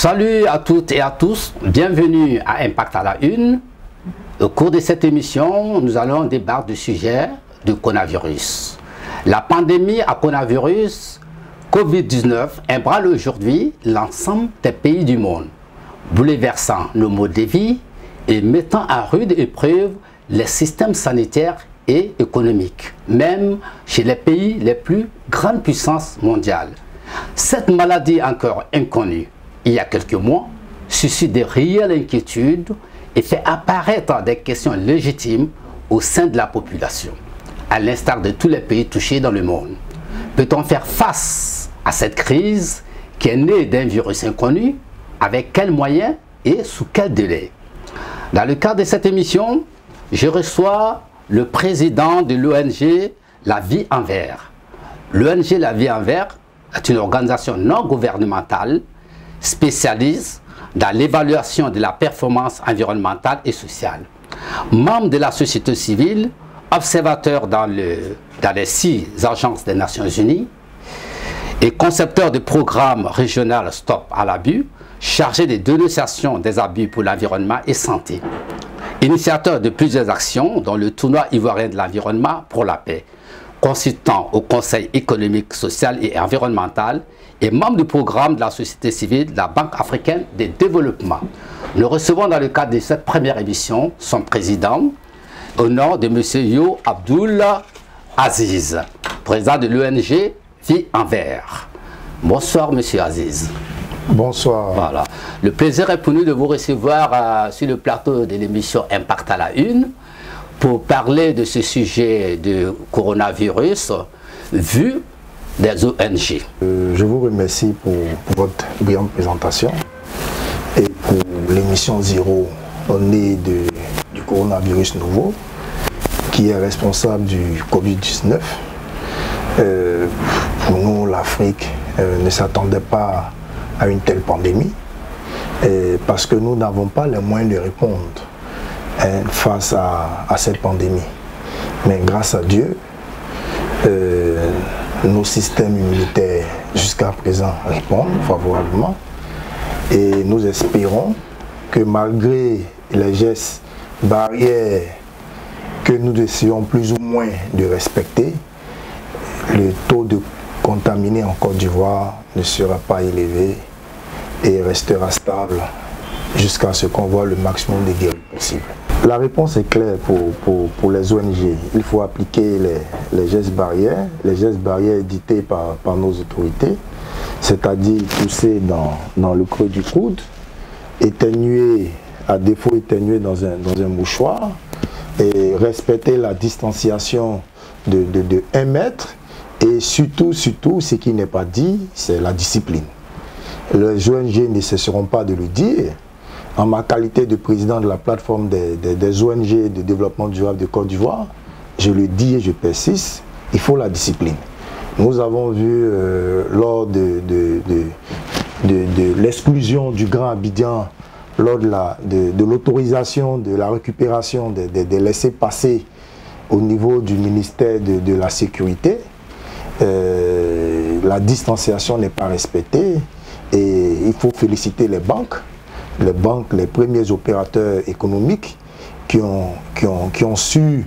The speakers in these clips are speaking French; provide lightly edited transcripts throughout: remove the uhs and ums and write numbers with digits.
Salut à toutes et à tous, bienvenue à Impact à la Une. Au cours de cette émission, nous allons débattre du sujet du coronavirus. La pandémie à coronavirus Covid-19 ébranle aujourd'hui l'ensemble des pays du monde, bouleversant nos modes de vie et mettant à rude épreuve les systèmes sanitaires et économiques, même chez les pays les plus grandes puissances mondiales. Cette maladie encore inconnue il y a quelques mois suscite de réelles inquiétudes et fait apparaître des questions légitimes au sein de la population, à l'instar de tous les pays touchés dans le monde. Peut-on faire face à cette crise qui est née d'un virus inconnu? Avec quels moyens et sous quel délai? Dans le cadre de cette émission, je reçois le président de l'ONG La Vie en Vert. L'ONG La Vie en Vert est une organisation non gouvernementale spécialiste dans l'évaluation de la performance environnementale et sociale. Membre de la société civile, observateur dans les 6 agences des Nations Unies et concepteur de programme régional Stop à l'abus, chargé de dénonciation des abus pour l'environnement et santé. Initiateur de plusieurs actions, dont le tournoi ivoirien de l'environnement pour la paix, consultant au Conseil économique, social et environnemental et membre du programme de la société civile de la Banque africaine de développement. Nous recevons dans le cadre de cette première émission son président, au nom de M. Yo Abdoul Aziz, président de l'ONG Vie en Vert. Bonsoir M. Aziz. Bonsoir. Voilà. Le plaisir est pour nous de vous recevoir sur le plateau de l'émission Impact à la Une pour parler de ce sujet du coronavirus vu des ONG. Je vous remercie pour votre brillante présentation et pour l'émission Zéro au nez du coronavirus nouveau qui est responsable du Covid-19. Pour nous, l'Afrique ne s'attendait pas à une telle pandémie parce que nous n'avons pas les moyens de répondre face à cette pandémie. Mais grâce à Dieu, nos systèmes immunitaires jusqu'à présent répondent favorablement et nous espérons que malgré les gestes barrières que nous essayons plus ou moins de respecter, le taux de contaminés en Côte d'Ivoire ne sera pas élevé et restera stable jusqu'à ce qu'on voit le maximum de guéris possible. La réponse est claire pour les ONG. Il faut appliquer les gestes barrières édités par nos autorités, c'est-à-dire tousser dans le creux du coude, éternuer, à défaut éternuer dans un mouchoir, et respecter la distanciation de 1 mètre, et surtout, ce qui n'est pas dit, c'est la discipline. Les ONG ne cesseront pas de le dire. En ma qualité de président de la plateforme des ONG de développement durable de Côte d'Ivoire, je le dis et je persiste, il faut la discipline. Nous avons vu lors de l'exclusion du Grand Abidjan, lors de l'autorisation de la récupération des laissez-passer au niveau du ministère de la Sécurité, la distanciation n'est pas respectée et il faut féliciter les banques, les premiers opérateurs économiques qui ont su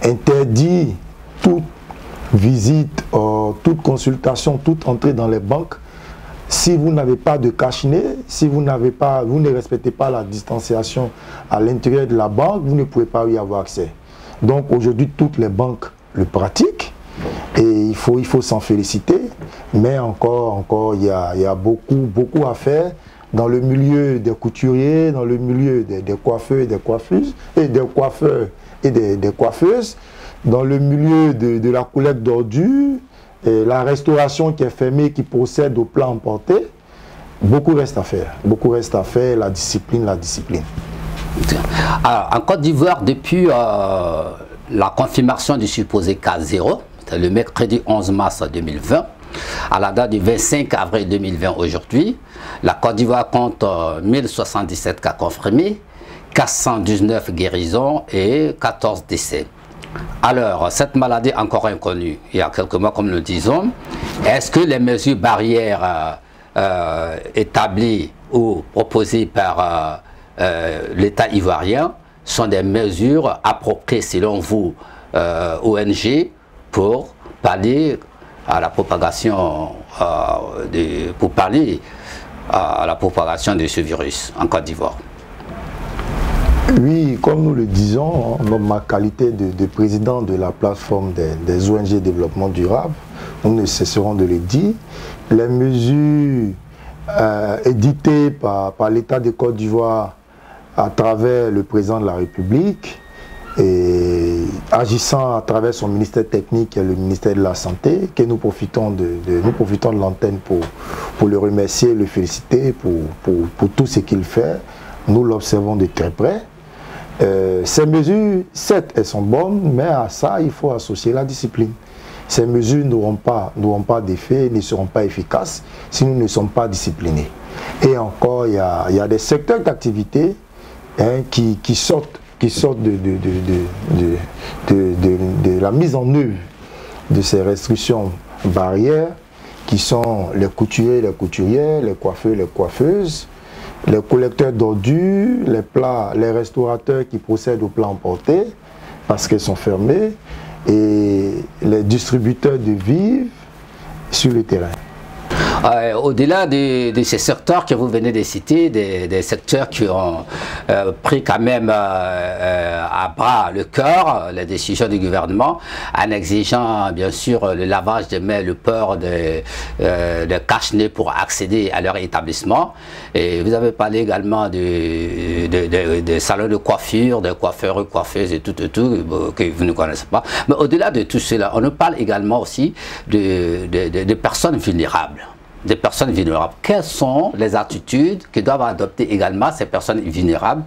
interdire toute visite, toute consultation, toute entrée dans les banques. Si vous n'avez pas de cache-nez, si vous ne respectez pas la distanciation à l'intérieur de la banque, vous ne pouvez pas y avoir accès. Donc aujourd'hui, toutes les banques le pratiquent et il faut s'en féliciter, mais encore il y a beaucoup à faire dans le milieu des couturiers, dans le milieu des coiffeurs et des coiffeuses, des coiffeuses, dans le milieu de la collecte d'ordures, la restauration qui est fermée, qui procède au plat emporté. Beaucoup reste à faire, la discipline. Alors, en Côte d'Ivoire, depuis la confirmation du supposé cas 0, le mercredi 11 mars 2020, à la date du 25 avril 2020 aujourd'hui, la Côte d'Ivoire compte 1077 cas confirmés, 419 guérisons et 14 décès. Alors, cette maladie encore inconnue, il y a quelques mois comme nous le disons, est-ce que les mesures barrières établies ou proposées par l'État ivoirien sont des mesures appropriées selon vous, ONG, pour pallier à la propagation de ce virus en Côte d'Ivoire? Oui, comme nous le disons, dans ma qualité de président de la plateforme des ONG développement durable, nous ne cesserons de le dire. Les mesures éditées par l'État de Côte d'Ivoire à travers le président de la République et agissant à travers son ministère technique et le ministère de la Santé, que nous profitons de l'antenne pour le remercier, le féliciter pour tout ce qu'il fait. Nous l'observons de très près. Ces mesures, certes, elles sont bonnes, mais à ça, il faut associer la discipline. Ces mesures n'auront pas d'effet, ne seront pas efficaces si nous ne sommes pas disciplinés. Et encore, il y a des secteurs d'activité qui sortent de la mise en œuvre de ces restrictions barrières, qui sont les couturiers, les couturières, les coiffeurs, les coiffeuses, les collecteurs d'ordures, les restaurateurs qui procèdent aux plats emportés parce qu'ils sont fermés, et les distributeurs de vivres sur le terrain. Au-delà de ces secteurs que vous venez de citer, des secteurs qui ont pris quand même à bras le cœur les décisions du gouvernement, en exigeant bien sûr le lavage des mains, le port de cache-nez pour accéder à leur établissement. Et vous avez parlé également des salons de coiffure, des coiffeurs, coiffeuses et tout, que vous ne connaissez pas. Mais au-delà de tout cela, on nous parle également aussi de personnes vulnérables. Des personnes vulnérables. Quelles sont les attitudes que doivent adopter également ces personnes vulnérables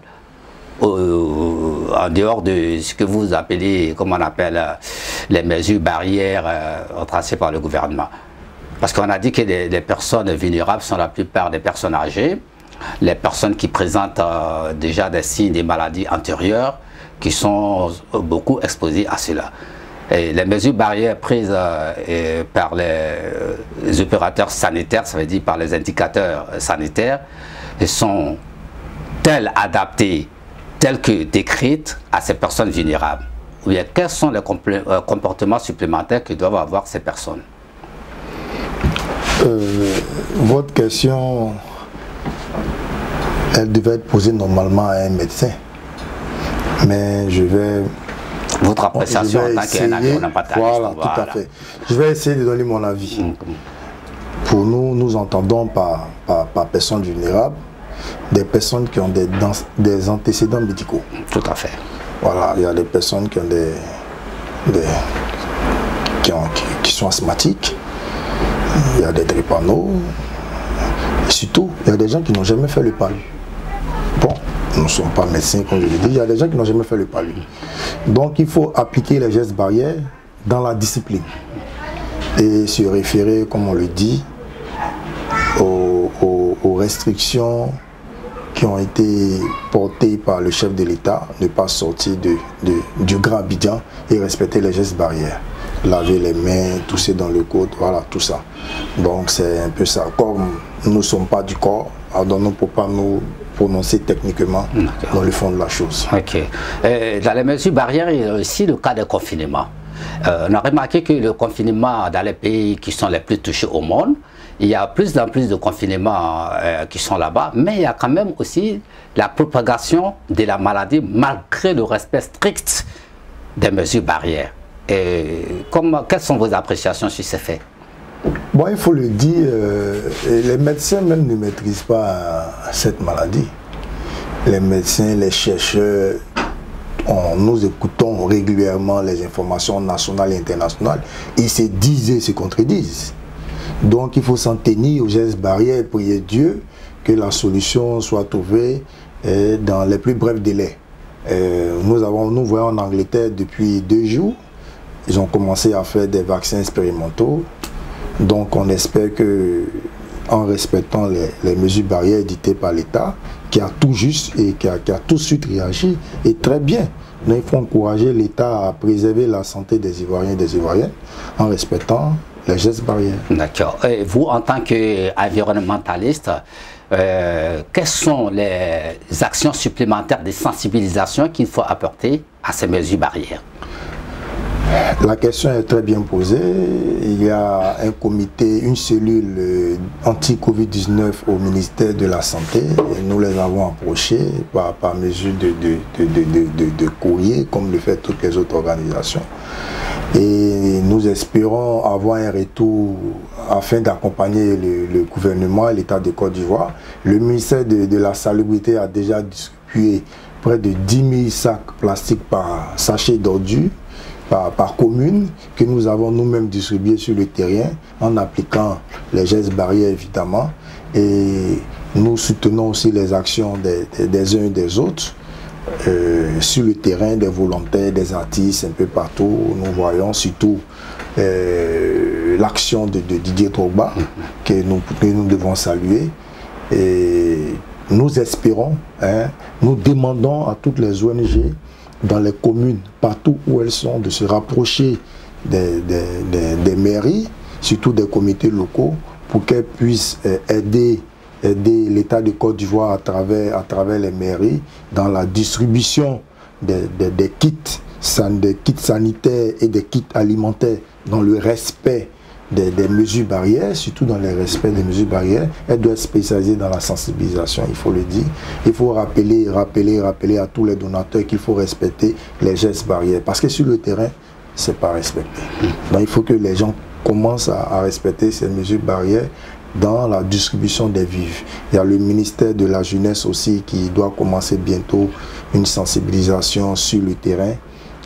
en dehors de ce que vous appelez, comme on appelle, les mesures barrières tracées par le gouvernement? Parce qu'on a dit que les personnes vulnérables sont la plupart des personnes âgées, les personnes qui présentent déjà des signes des maladies antérieures, qui sont beaucoup exposées à cela. Et les mesures barrières prises par les opérateurs sanitaires, ça veut dire par les indicateurs sanitaires, sont-elles adaptées, telles que décrites à ces personnes vulnérables? Ou bien quels sont les comportements supplémentaires que doivent avoir ces personnes? Votre question, elle devait être posée normalement à un médecin. Mais je vais... Votre appréciation en tant qu'anatomiste. Voilà, tout à fait. Je vais essayer de donner mon avis. Pour nous, nous entendons par personnes vulnérables des personnes qui ont des antécédents médicaux. Tout à fait. Voilà, il y a des personnes qui ont qui sont asthmatiques, il y a des drépanoes, et surtout, il y a des gens qui n'ont jamais fait le palu. Bon, nous ne sommes pas médecins, comme je l'ai dit, il y a des gens qui n'ont jamais fait le palu. Donc il faut appliquer les gestes barrières dans la discipline et se référer, comme on le dit, aux restrictions qui ont été portées par le chef de l'État, ne pas sortir du Grand Abidjan et respecter les gestes barrières. Laver les mains, tousser dans le coude, voilà, tout ça. Donc c'est un peu ça. Comme nous ne sommes pas du corps, alors nous ne pouvons pas nous prononcer techniquement dans le fond de la chose. Ok. Dans les mesures barrières, il y a aussi le cas de confinement. On a remarqué que le confinement dans les pays qui sont les plus touchés au monde, il y a plus en plus de confinements qui sont là-bas, mais il y a quand même aussi la propagation de la maladie malgré le respect strict des mesures barrières. Quelles sont vos appréciations sur ces faits? Bon, il faut le dire, les médecins même ne maîtrisent pas cette maladie. Les médecins, les chercheurs, nous écoutons régulièrement les informations nationales et internationales. Ils se disent et se contredisent. Donc il faut s'en tenir aux gestes barrières et prier Dieu que la solution soit trouvée dans les plus brefs délais. Nous voyons en Angleterre depuis 2 jours, ils ont commencé à faire des vaccins expérimentaux. Donc on espère que, en respectant les mesures barrières éditées par l'État, qui a tout juste et qui a tout de suite réagi, et très bien. Donc, il faut encourager l'État à préserver la santé des Ivoiriens et des Ivoiriennes en respectant les gestes barrières. D'accord. Et vous, en tant qu'environnementaliste, quelles sont les actions supplémentaires de sensibilisation qu'il faut apporter à ces mesures barrières? La question est très bien posée. Il y a un comité, une cellule anti-Covid-19 au ministère de la Santé. Et nous les avons approchés par mesure de courrier, comme le font toutes les autres organisations. Et nous espérons avoir un retour afin d'accompagner le gouvernement et l'État de Côte d'Ivoire. Le ministère de la Salubrité a déjà distribué près de 10 000 sacs plastiques par sachet d'ordures par commune, que nous avons nous-mêmes distribué sur le terrain en appliquant les gestes barrières évidemment. Et nous soutenons aussi les actions des uns et des autres sur le terrain, des volontaires, des artistes un peu partout. Nous voyons surtout l'action de Didier Drogba que nous devons saluer. Et nous espérons, nous demandons à toutes les ONG dans les communes, partout où elles sont, de se rapprocher des mairies, surtout des comités locaux, pour qu'elles puissent aider l'État de Côte d'Ivoire à travers les mairies dans la distribution des kits sanitaires et des kits alimentaires dans le respect des mesures barrières, surtout dans le respect des mesures barrières. Elle doit être spécialisée dans la sensibilisation, il faut le dire. Il faut rappeler à tous les donateurs qu'il faut respecter les gestes barrières. Parce que sur le terrain, ce n'est pas respecté. Donc il faut que les gens commencent à respecter ces mesures barrières dans la distribution des vivres. Il y a le ministère de la Jeunesse aussi qui doit commencer bientôt une sensibilisation sur le terrain.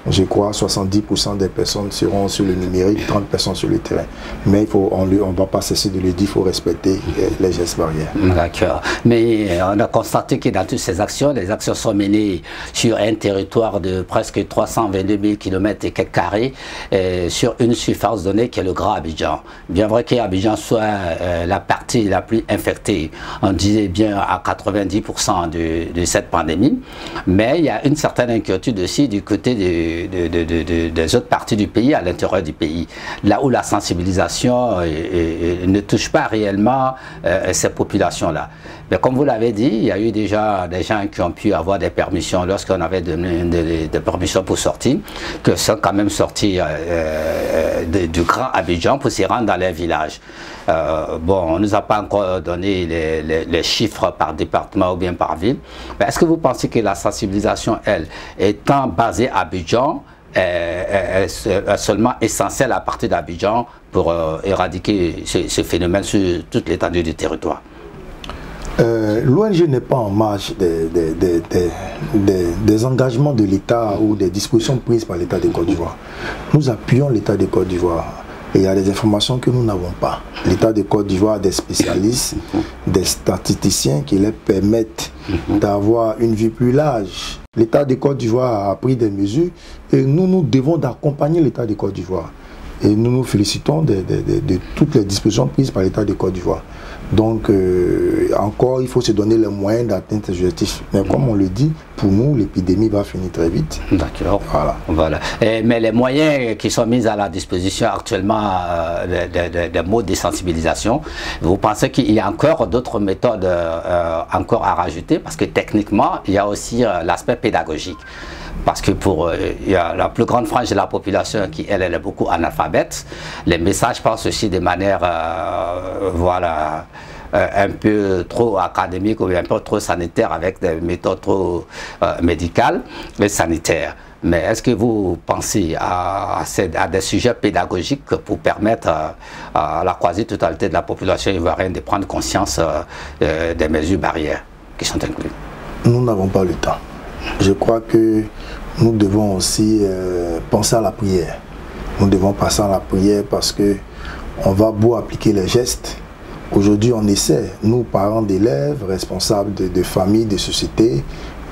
Je crois 70% des personnes seront sur le numérique, 30% sur le terrain. Mais on ne va pas cesser de le dire, il faut respecter les gestes barrières. D'accord. Mais on a constaté que dans toutes ces actions, les actions sont menées sur un territoire de presque 322 000 km et quelques carrés, sur une surface donnée qui est le Grand Abidjan. Bien vrai qu'Abidjan soit la partie la plus infectée, on disait bien à 90% de cette pandémie, mais il y a une certaine inquiétude aussi du côté des autres parties du pays, à l'intérieur du pays, là où la sensibilisation ne touche pas réellement ces populations-là. Mais comme vous l'avez dit, il y a eu déjà des gens qui ont pu avoir des permissions lorsqu'on avait donné des permissions pour sortir, qui sont quand même sortis du Grand Abidjan pour s'y rendre dans les villages. Bon, on ne nous a pas encore donné les chiffres par département ou bien par ville. Mais est-ce que vous pensez que la sensibilisation, elle, étant basée à Abidjan, est seulement essentielle à partir d'Abidjan pour éradiquer ce phénomène sur toute l'étendue du territoire? L'ONG n'est pas en marge des engagements de l'État ou des dispositions prises par l'État de Côte d'Ivoire. Nous appuyons l'État de Côte d'Ivoire. Et il y a des informations que nous n'avons pas. L'État de Côte d'Ivoire a des spécialistes, des statisticiens qui leur permettent d'avoir une vue plus large. L'État de Côte d'Ivoire a pris des mesures et nous devons d'accompagner l'État de Côte d'Ivoire. Et nous nous félicitons de toutes les dispositions prises par l'État de Côte d'Ivoire. Donc, encore, il faut se donner les moyens d'atteindre ces objectifs. Mais comme on le dit, pour nous, l'épidémie va finir très vite. D'accord. Voilà. Mais les moyens qui sont mis à la disposition actuellement des modes de sensibilisation, vous pensez qu'il y a encore d'autres méthodes encore à rajouter? Parce que techniquement, il y a aussi l'aspect pédagogique. Parce que il y a la plus grande frange de la population qui, elle est beaucoup analphabète. Les messages passent aussi de manière, voilà, un peu trop académique ou un peu trop sanitaire avec des méthodes trop médicales et sanitaires. Mais est-ce que vous pensez à des sujets pédagogiques pour permettre à la quasi-totalité de la population ivoirienne de prendre conscience des mesures barrières qui sont incluses? Nous n'avons pas le temps. Je crois que nous devons aussi penser à la prière. Nous devons passer à la prière parce que on va beau appliquer les gestes. Aujourd'hui, on essaie, nous, parents d'élèves, responsables de familles, de sociétés,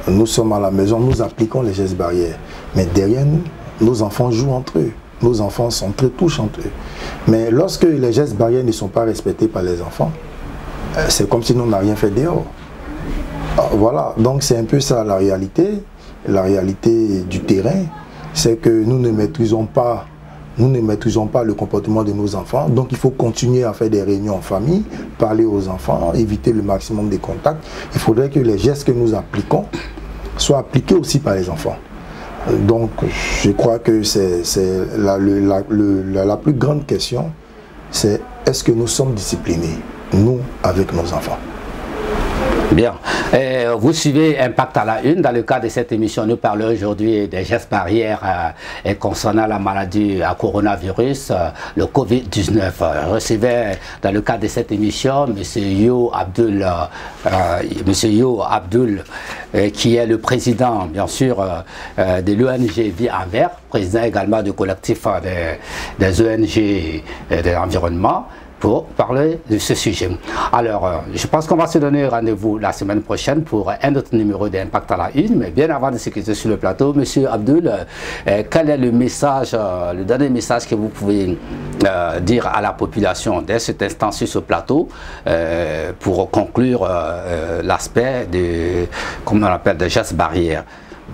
nous sommes à la maison, nous appliquons les gestes barrières. Mais derrière nous, nos enfants jouent entre eux. Nos enfants sont très touches entre eux. Mais lorsque les gestes barrières ne sont pas respectés par les enfants, c'est comme si nous n'avions rien fait dehors. Voilà, donc c'est un peu ça la réalité du terrain, c'est que nous ne maîtrisons pas nous ne maîtrisons pas le comportement de nos enfants. Donc il faut continuer à faire des réunions en famille, parler aux enfants, éviter le maximum de contacts. Il faudrait que les gestes que nous appliquons soient appliqués aussi par les enfants. Donc je crois que c'est la plus grande question, c'est est-ce que nous sommes disciplinés, nous, avec nos enfants? Bien. Vous suivez Impact à la Une. Dans le cadre de cette émission, nous parlons aujourd'hui des gestes barrières concernant la maladie à coronavirus, le Covid-19. Je recevais dans le cadre de cette émission M. Yo Abdul, qui est le président, bien sûr, de l'ONG Vie en Vert, président également du collectif des ONG de l'environnement, pour parler de ce sujet. Alors, je pense qu'on va se donner rendez-vous la semaine prochaine pour un autre numéro d'Impact à la Une. Mais bien avant de se quitter sur le plateau, Monsieur Abdul, quel est le message, le dernier message que vous pouvez dire à la population dès cet instant sur ce plateau pour conclure l'aspect de, comme on appelle, des gestes barrières?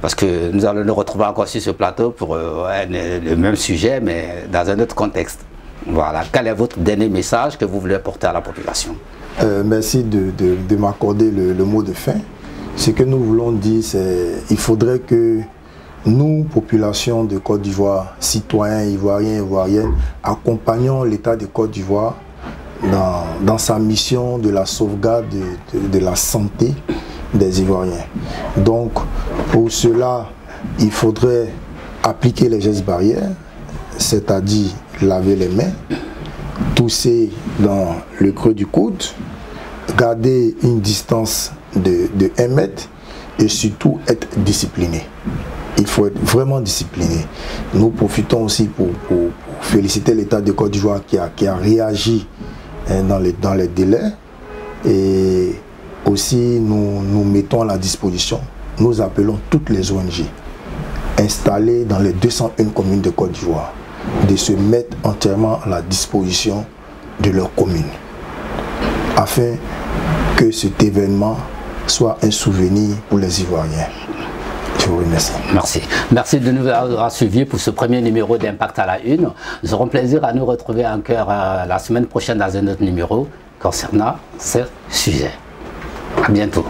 Parce que nous allons nous retrouver encore sur ce plateau pour le même sujet, mais dans un autre contexte. Voilà, quel est votre dernier message que vous voulez porter à la population? Merci de m'accorder le mot de fin. Ce que nous voulons dire, c'est qu'il faudrait que nous, population de Côte d'Ivoire, citoyens, ivoiriens, ivoiriennes, accompagnons l'État de Côte d'Ivoire dans sa mission de la sauvegarde de la santé des Ivoiriens. Donc, pour cela, il faudrait appliquer les gestes barrières, c'est-à-dire laver les mains, tousser dans le creux du coude, garder une distance de 1 mètre et surtout être discipliné. Il faut être vraiment discipliné. Nous profitons aussi pour féliciter l'État de Côte d'Ivoire qui a réagi dans les délais, et aussi nous mettons à la disposition, nous appelons toutes les ONG installées dans les 201 communes de Côte d'Ivoire de se mettre entièrement à la disposition de leur commune, afin que cet événement soit un souvenir pour les Ivoiriens. Je vous remercie. Merci. Merci de nous avoir suivis pour ce premier numéro d'Impact à la Une. Nous aurons plaisir à nous retrouver encore la semaine prochaine dans un autre numéro concernant ce sujet. À bientôt.